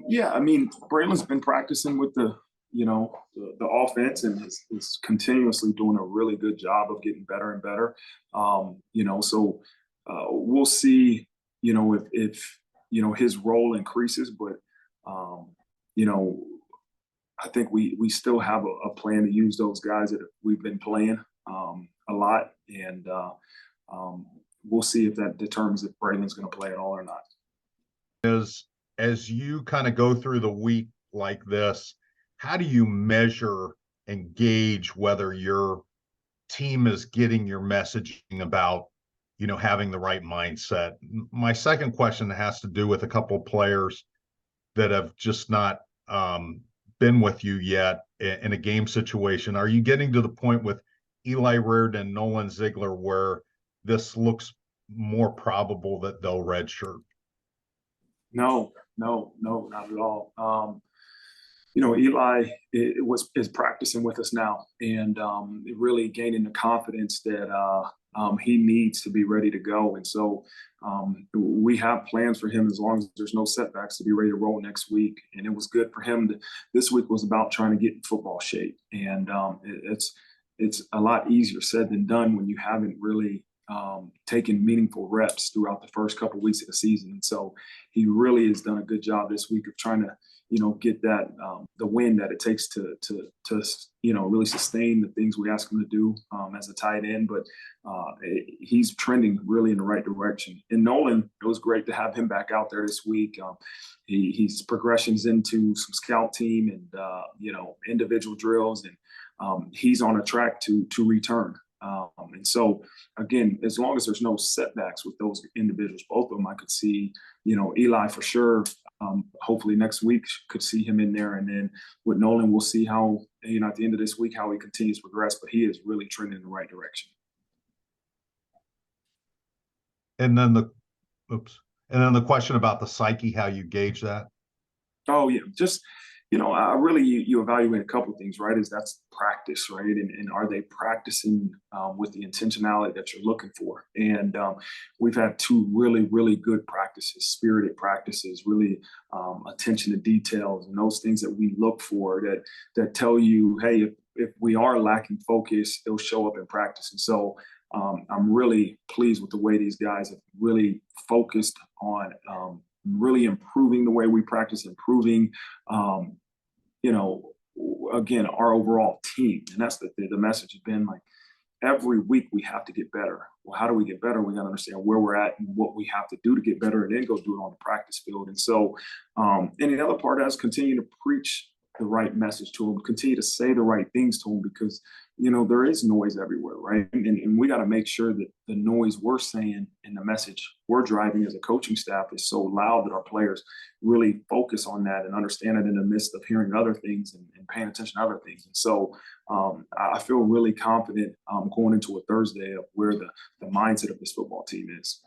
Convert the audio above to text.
Yeah, I mean, Braylon's been practicing with the offense and is continuously doing a really good job of getting better and better. So we'll see, if his role increases, but um, you know, I think we still have a plan to use those guys that we've been playing a lot, and um, we'll see if that determines if Braylon's going to play at all or not. As you kind of go through the week like this, how do you measure and gauge whether your team is getting your messaging about, having the right mindset? My second question has to do with a couple of players that have just not been with you yet in a game situation. Are you getting to the point with Eli Raridon and Nolan Ziegler where this looks more probable that they'll redshirt? No, not at all. Eli is practicing with us now, and really gaining the confidence that he needs to be ready to go. And so we have plans for him as long as there's no setbacks to be ready to roll next week. And it was good for him. This week was about trying to get in football shape, and it's a lot easier said than done when you haven't really taken meaningful reps throughout the first couple of weeks of the season. And so he really has done a good job this week of trying to, get that the win that it takes to really sustain the things we ask him to do as a tight end. But he's trending really in the right direction. And Nolan, it was great to have him back out there this week. He's progressions into some scout team and individual drills, and he's on a track to return. And so, again, as long as there's no setbacks with those individuals, both of them, I could see, Eli for sure. Hopefully next week could see him in there. And then with Nolan, we'll see how, at the end of this week, how he continues to progress. But he is really trending in the right direction. And then the question about the psyche, how you gauge that? Oh, yeah. Just, I really, you evaluate a couple of things, right? That's practice, right? And are they practicing with the intentionality that you're looking for? And we've had two really, really good practices, spirited practices, really attention to details, and those things that we look for that tell you, hey, if we are lacking focus, it'll show up in practice. And so I'm really pleased with the way these guys have really focused on really improving the way we practice, improving, again, our overall team. And that's the message has been like, every week we have to get better. Well, how do we get better? We got to understand where we're at and what we have to do to get better, and then go do it on the practice field. And so, and the other part is continue to preach the right message to them, continue to say the right things to them, because there is noise everywhere, right? And we got to make sure that the noise we're saying and the message we're driving as a coaching staff is so loud that our players really focus on that and understand it in the midst of hearing other things and paying attention to other things. And so I feel really confident going into a Thursday of where the mindset of this football team is.